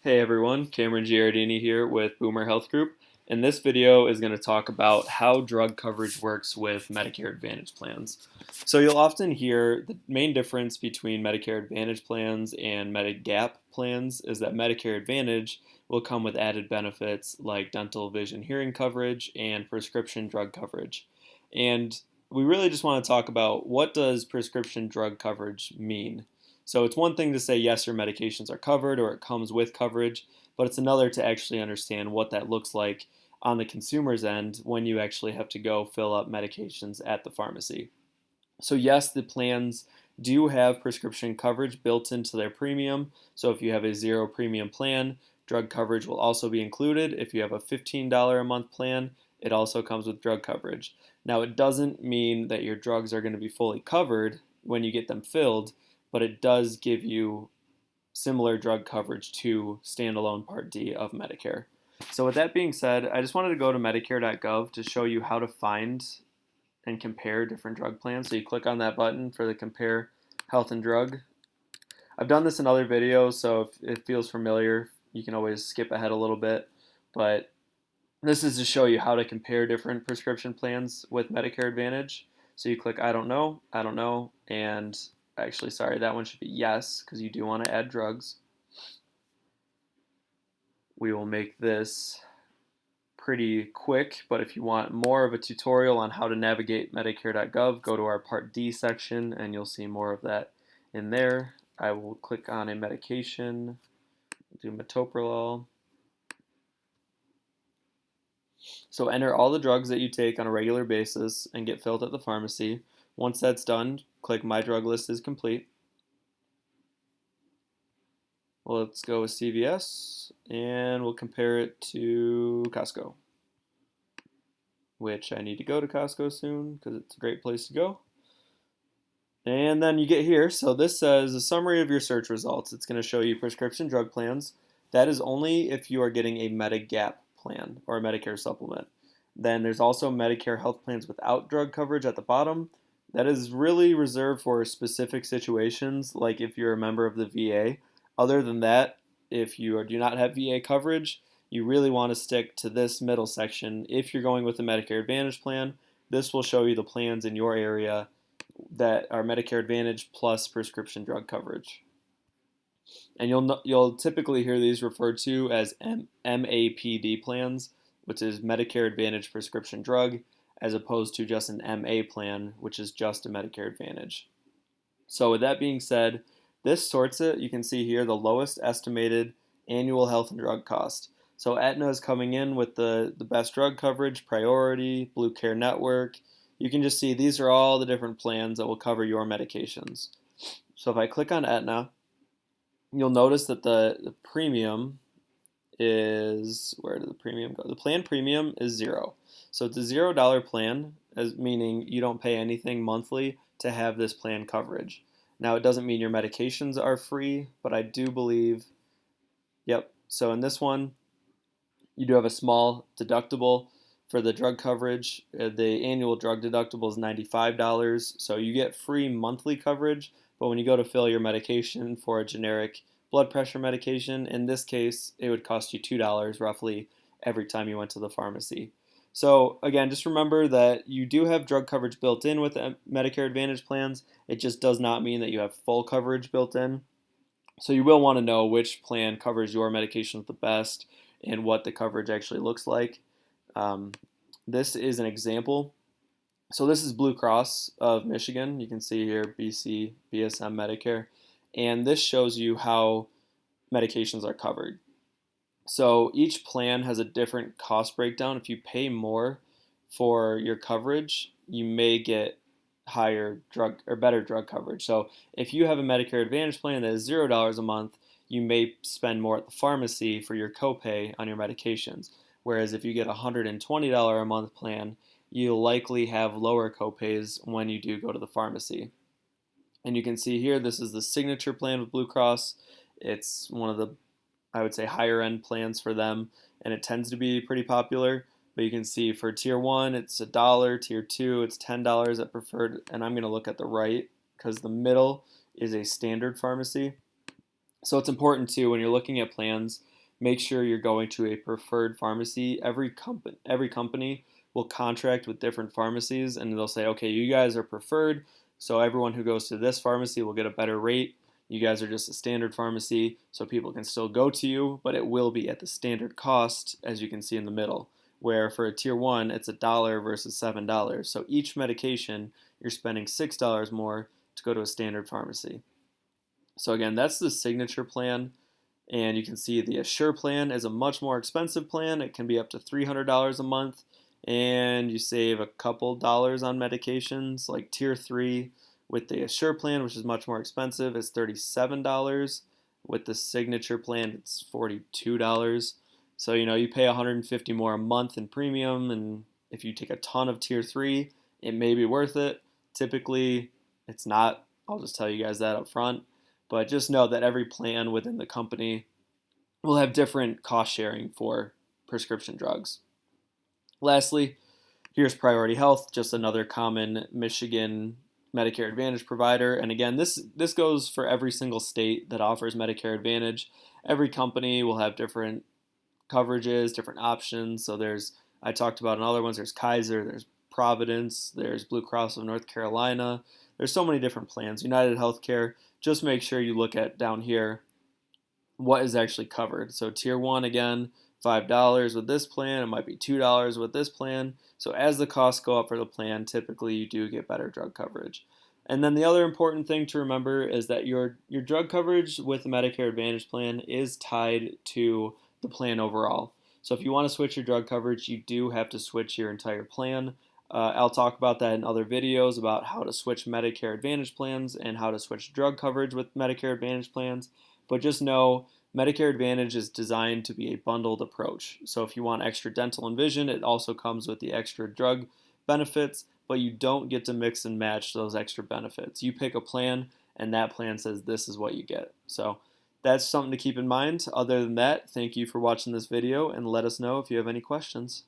Hey everyone, Cameron Giardini here with Boomer Health Group, and this video is going to talk about how drug coverage works with Medicare Advantage plans. So you'll often hear the main difference between Medicare Advantage plans and Medigap plans is that Medicare Advantage will come with added benefits like dental, vision, hearing coverage and prescription drug coverage. And we really just want to talk about what does prescription drug coverage mean? So it's one thing to say yes, your medications are covered or it comes with coverage, but it's another to actually understand what that looks like on the consumer's end when you actually have to go fill up medications at the pharmacy. So yes, the plans do have prescription coverage built into their premium. So if you have a zero premium plan, drug coverage will also be included. If you have a $15 a month plan, it also comes with drug coverage. Now, it doesn't mean that your drugs are going to be fully covered when you get them filled, but it does give you similar drug coverage to standalone Part D of Medicare. So with that being said, I just wanted to go to medicare.gov to show you how to find and compare different drug plans. So you click on that button for the compare health and drug. I've done this in other videos, so if it feels familiar, you can always skip ahead a little bit. But this is to show you how to compare different prescription plans with Medicare Advantage. So you click I don't know, and actually, sorry, that one should be yes, because you do want to add drugs. We will make this pretty quick, but if you want more of a tutorial on how to navigate medicare.gov, go to our Part D section and you'll see more of that in there. I will click on a medication, do metoprolol. So enter all the drugs that you take on a regular basis and get filled at the pharmacy. Once that's done, click My Drug List is complete. Well, let's go with CVS and we'll compare it to Costco, which I need to go to Costco soon because it's a great place to go. And then you get here. So this says a summary of your search results. It's going to show you prescription drug plans. That is only if you are getting a Medigap plan or a Medicare supplement. Then there's also Medicare health plans without drug coverage at the bottom. That is really reserved for specific situations, like if you're a member of the VA. Other than that, if you do not have VA coverage, you really want to stick to this middle section. If you're going with a Medicare Advantage plan, this will show you the plans in your area that are Medicare Advantage plus prescription drug coverage. And you'll typically hear these referred to as MAPD plans, which is Medicare Advantage prescription drug, as opposed to just an MA plan, which is just a Medicare Advantage. So with that being said, this sorts it. You can see here the lowest estimated annual health and drug cost. So Aetna is coming in with the best drug coverage, priority, Blue Care Network. You can just see these are all the different plans that will cover your medications. So if I click on Aetna, you'll notice that the premium is, where did the premium go? The plan premium is zero. So it's a $0 plan, as meaning you don't pay anything monthly to have this plan coverage. Now, it doesn't mean your medications are free, but I do believe, yep. So in this one, you do have a small deductible for the drug coverage. The annual drug deductible is $95, so you get free monthly coverage, but when you go to fill your medication for a generic blood pressure medication, in this case, it would cost you $2 roughly every time you went to the pharmacy. So again, just remember that you do have drug coverage built in with Medicare Advantage plans. It just does not mean that you have full coverage built in. So you will want to know which plan covers your medications the best and what the coverage actually looks like. This is an example. So this is Blue Cross of Michigan. You can see here BC, BSM Medicare. And this shows you how medications are covered. So each plan has a different cost breakdown. If you pay more for your coverage, you may get higher drug or better drug coverage. So if you have a Medicare Advantage plan that is $0 a month, you may spend more at the pharmacy for your copay on your medications. Whereas if you get a $120 a month plan, you'll likely have lower copays when you do go to the pharmacy. And you can see here, this is the signature plan with Blue Cross. It's one of the, I would say, higher end plans for them, and it tends to be pretty popular. But you can see for tier 1, it's $1, tier 2, it's $10 at preferred, and I'm going to look at the right because the middle is a standard pharmacy. So it's important too, when you're looking at plans, make sure you're going to a preferred pharmacy. Every company will contract with different pharmacies, and they'll say, okay, you guys are preferred, so everyone who goes to this pharmacy will get a better rate. You guys are just a standard pharmacy, so people can still go to you, but it will be at the standard cost, as you can see in the middle, where for a tier 1, it's $1 versus $7. So each medication, you're spending $6 more to go to a standard pharmacy. So again, that's the signature plan. And you can see the Assure plan is a much more expensive plan. It can be up to $300 a month, and you save a couple dollars on medications. Like tier 3 with the Assure plan, which is much more expensive, is $37. With the signature plan, it's $42. So you pay $150 more a month in premium, and if you take a ton of tier 3, it may be worth it. Typically, it's not. I'll just tell you guys that up front. But just know that every plan within the company will have different cost sharing for prescription drugs. Lastly, here's Priority Health, just another common Michigan Medicare Advantage provider. And again, this goes for every single state that offers Medicare Advantage. Every company will have different coverages, different options. So I talked about in other ones, there's Kaiser, there's Providence, there's Blue Cross of North Carolina. There's so many different plans. United Healthcare, just make sure you look at down here what is actually covered. So tier 1, again, $5 with this plan. It might be $2 with this plan. So as the costs go up for the plan, typically you do get better drug coverage. And then the other important thing to remember is that your drug coverage with the Medicare Advantage plan is tied to the plan overall. So if you want to switch your drug coverage, you do have to switch your entire plan. I'll talk about that in other videos about how to switch Medicare Advantage plans and how to switch drug coverage with Medicare Advantage plans. But just know Medicare Advantage is designed to be a bundled approach. So if you want extra dental and vision, it also comes with the extra drug benefits, but you don't get to mix and match those extra benefits. You pick a plan, and that plan says this is what you get. So that's something to keep in mind. Other than that, thank you for watching this video, and let us know if you have any questions.